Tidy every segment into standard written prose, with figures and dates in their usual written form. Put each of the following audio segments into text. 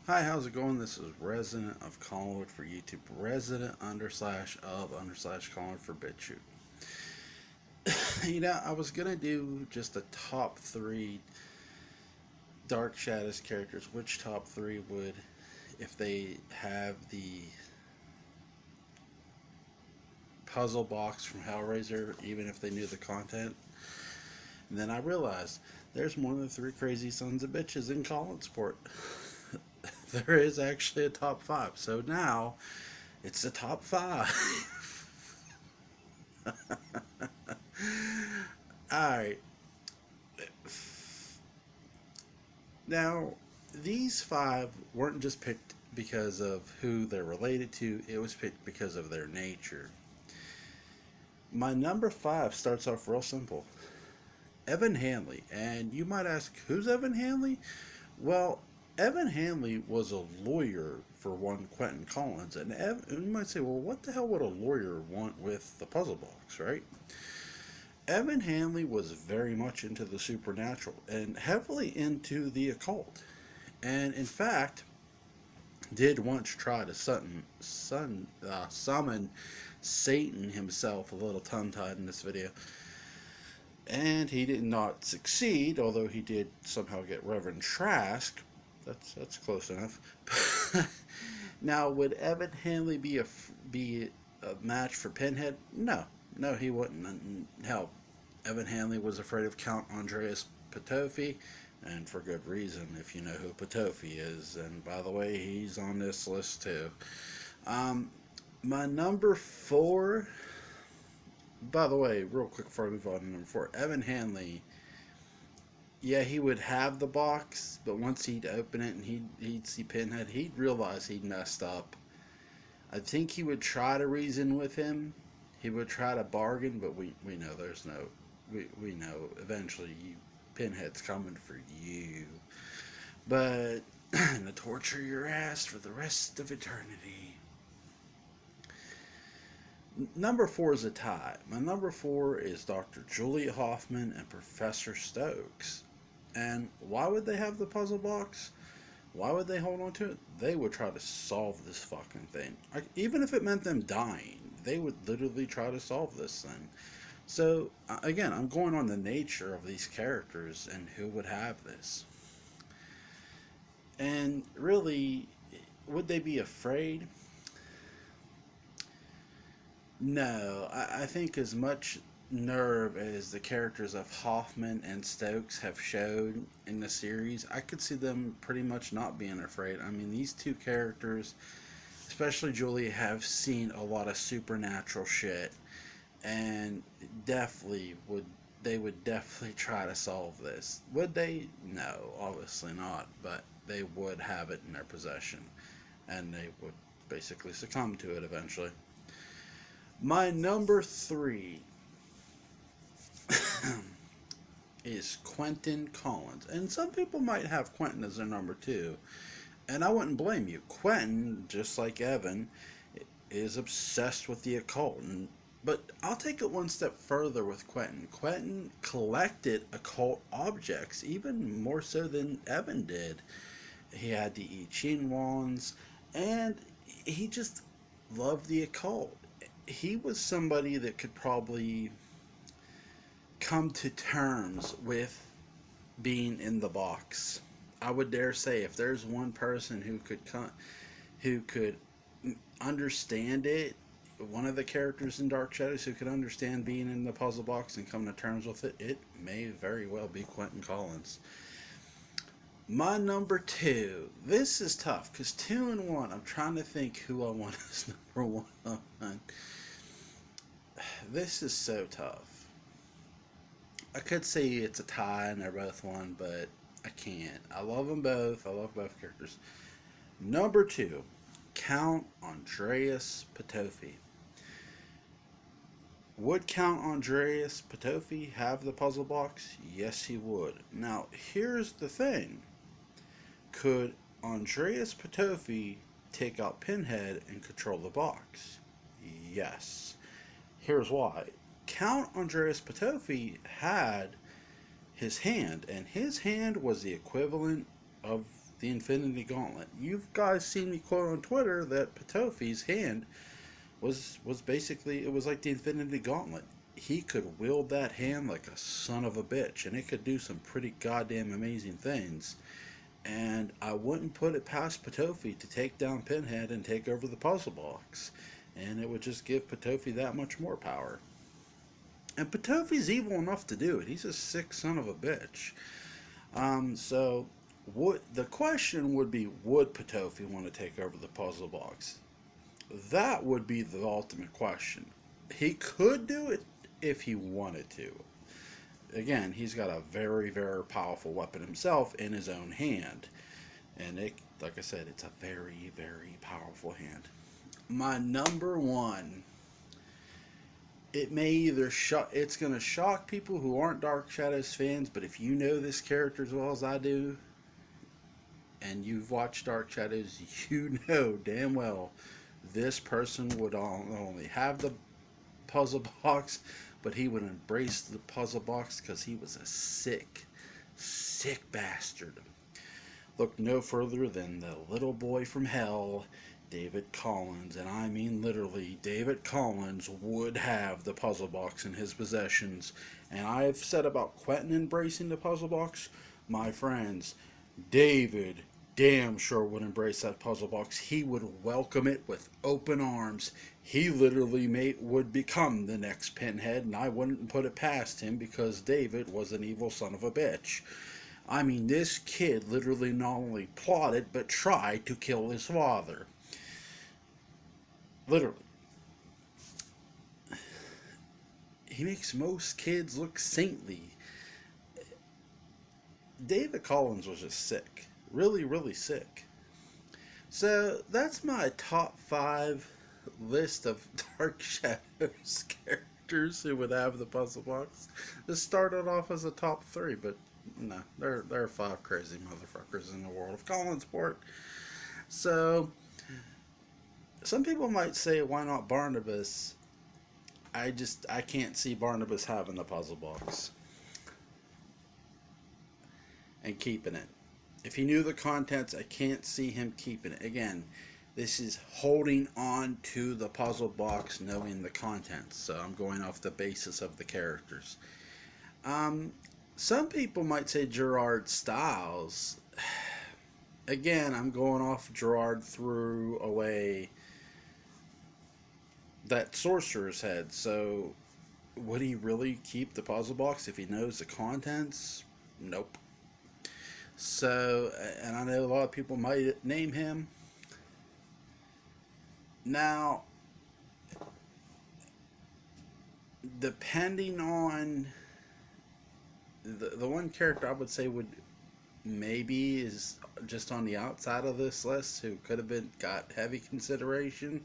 Hi, how's it going? This is Resident of Collingwood for YouTube. Resident underslash of underslash Collingwood for BitChute. I was gonna do just a top three Dark Shadows characters. Which top three would, if they have the puzzle box from Hellraiser, even if they knew the content? And then I realized there's more than three crazy sons of bitches in Collinsport. There is actually a top five. So now it's the top five. Alright. Now, these five weren't just picked because of who they're related to, it was picked because of their nature. My number five starts off real simple. Evan Hanley. And you might ask, who's Evan Hanley? Well, Evan Hanley was a lawyer for one Quentin Collins. And you might say, well, what the hell would a lawyer want with the puzzle box, right? Evan Hanley was very much into the supernatural and heavily into the occult. And in fact, did once try to summon Satan himself, a little tongue-tied in this video. And he did not succeed, although he did somehow get Reverend Trask. That's close enough. Now, would Evan Hanley be a match for Pinhead? No, he wouldn't. Hell, Evan Hanley was afraid of Count Andreas Patofi, and for good reason, if you know who Patofi is. And by the way, he's on this list too. My number four, by the way, real quick before I move on to number four, Evan Hanley, yeah, he would have the box, but once he'd open it and he'd see Pinhead, he'd realize he'd messed up. I think he would try to reason with him. He would try to bargain, but we know there's no... We know eventually Pinhead's coming for you. But to torture your ass for the rest of eternity. Number four is a tie. My number four is Dr. Julia Hoffman and Professor Stokes. And why would they have the puzzle box? Why would they hold on to it? They would try to solve this fucking thing. Even if it meant them dying, they would literally try to solve this thing. So, again, I'm going on the nature of these characters and who would have this. And really, would they be afraid? No, I think as much nerve as the characters of Hoffman and Stokes have showed in the series, I could see them pretty much not being afraid. I mean, these two characters, especially Julie, have seen a lot of supernatural shit, and they would definitely try to solve this. Would they? No, obviously not, but they would have it in their possession, and they would basically succumb to it eventually. My number three is Quentin Collins. And some people might have Quentin as their number two. And I wouldn't blame you. Quentin, just like Evan, is obsessed with the occult. But I'll take it one step further with Quentin. Quentin collected occult objects, even more so than Evan did. He had the I Ching wands, and he just loved the occult. He was somebody that could probably come to terms with being in the box. I would dare say, if there's one person who could understand it, one of the characters in Dark Shadows who could understand being in the puzzle box and come to terms with it, it may very well be Quentin Collins. My number two. This is tough because 2 and 1. I'm trying to think who I want as number one. This is so tough. I could say it's a tie and they're both one, but I can't. I love them both. I love both characters. Number two, Count Andreas Patofi. Would Count Andreas Patofi have the puzzle box? Yes, he would. Now, here's the thing. Could Andreas Patofi take out Pinhead and control the box? Yes. Here's why. Count Andreas Patofi had his hand, and his hand was the equivalent of the Infinity Gauntlet. You guys seen me quote on Twitter that Patofi's hand was basically, it was like the Infinity Gauntlet. He could wield that hand like a son of a bitch, and it could do some pretty goddamn amazing things. And I wouldn't put it past Patofi to take down Pinhead and take over the puzzle box, and it would just give Patofi that much more power. And Patofi's evil enough to do it. He's a sick son of a bitch. So the question would be, would Patofi want to take over the puzzle box? That would be the ultimate question. He could do it if he wanted to. Again, he's got a very, very powerful weapon himself in his own hand. And it, like I said, it's a very, very powerful hand. My number one, it may either it's going to shock people who aren't Dark Shadows fans, but if you know this character as well as I do, and you've watched Dark Shadows, you know damn well this person would not only have the puzzle box, but he would embrace the puzzle box because he was a sick, sick bastard. Look no further than the little boy from hell, David Collins, and I mean literally, David Collins would have the puzzle box in his possessions. And I've said about Quentin embracing the puzzle box, my friends, David damn sure would embrace that puzzle box. He would welcome it with open arms. He literally would become the next Pinhead, and I wouldn't put it past him because David was an evil son of a bitch. I mean, this kid literally not only plotted, but tried to kill his father. Literally. He makes most kids look saintly. David Collins was just sick. Really, really sick. So, that's my top 5 list of Dark Shadows characters who would have the puzzle box. This started off as a top 3, but no, there are 5 crazy motherfuckers in the world of Collinsport. So, some people might say, why not Barnabas? I can't see Barnabas having the puzzle box and keeping it. If he knew the contents, I can't see him keeping it. Again, this is holding on to the puzzle box knowing the contents. So I'm going off the basis of the characters. Some people might say Gerard Stiles. Again, I'm going off Gerard threw away that sorcerer's head. So would he really keep the puzzle box if he knows the contents? Nope. So, and I know a lot of people might name him. Now, depending on the one character I would say would maybe is just on the outside of this list who could have got heavy consideration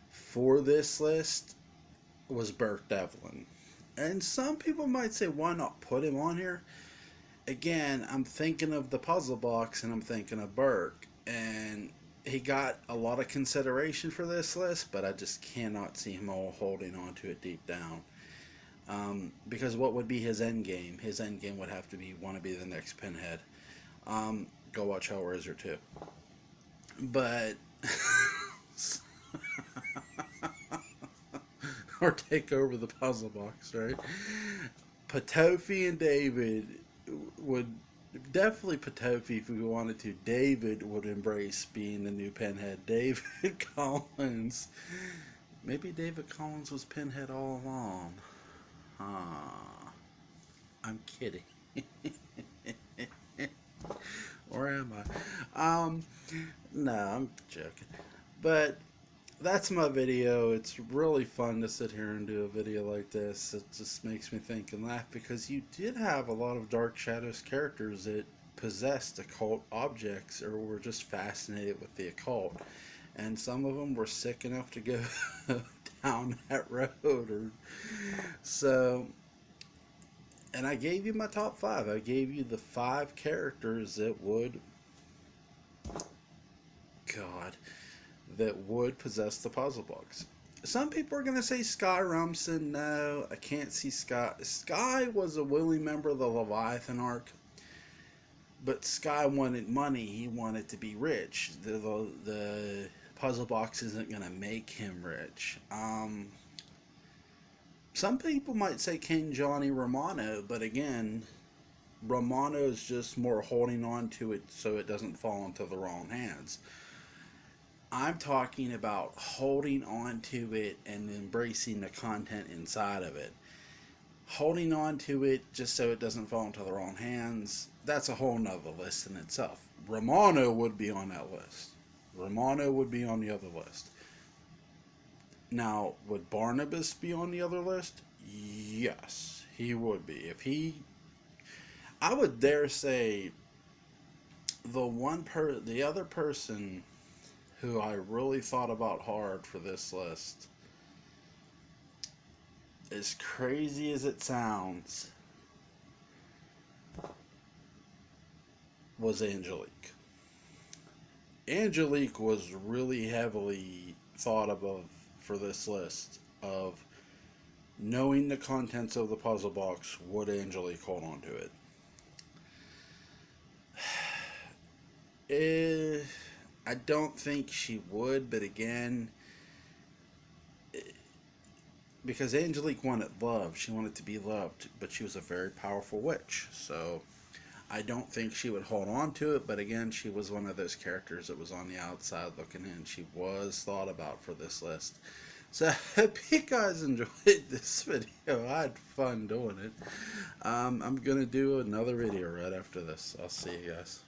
for this list was Burke Devlin. And some people might say, why not put him on here? Again, I'm thinking of the puzzle box and I'm thinking of Burke. And he got a lot of consideration for this list, but I just cannot see him all holding on to it deep down. Because what would be his end game? His end game would have to want to be the next Pinhead. Go watch Hellraiser 2. But or take over the puzzle box, right? Patofi and David would definitely Patofi if we wanted to. David would embrace being the new Pinhead. David Collins. Maybe David Collins was Pinhead all along. I'm kidding. Or am I? No, I'm joking. But that's my video. It's really fun to sit here and do a video like this. It just makes me think and laugh because you did have a lot of Dark Shadows characters that possessed occult objects or were just fascinated with the occult. And some of them were sick enough to go down that road. So, and I gave you my top 5. I gave you the 5 characters that would possess the puzzle box. Some people are going to say Sky Rumson. No, I can't see Sky. Sky was a willing member of the Leviathan arc, But Sky wanted money. He wanted to be rich. The puzzle box isn't going to make him rich. Some people might say King Johnny Romano, but again, Romano's just more holding on to it so it doesn't fall into the wrong hands. I'm talking about holding on to it and embracing the content inside of it. Holding on to it just so it doesn't fall into the wrong hands, that's a whole nother list in itself. Romano would be on that list. Romano would be on the other list. Now, would Barnabas be on the other list? Yes, he would be. I would dare say, the other person who I really thought about hard for this list, as crazy as it sounds, was Angelique. Angelique was really heavily thought of for this list of knowing the contents of the puzzle box. Would Angelique hold on to it? I don't think she would, but again, because Angelique wanted love, she wanted to be loved, but she was a very powerful witch, so I don't think she would hold on to it, but again, she was one of those characters that was on the outside looking in. She was thought about for this list. So I hope you guys enjoyed this video. I had fun doing it. I'm going to do another video right after this. I'll see you guys.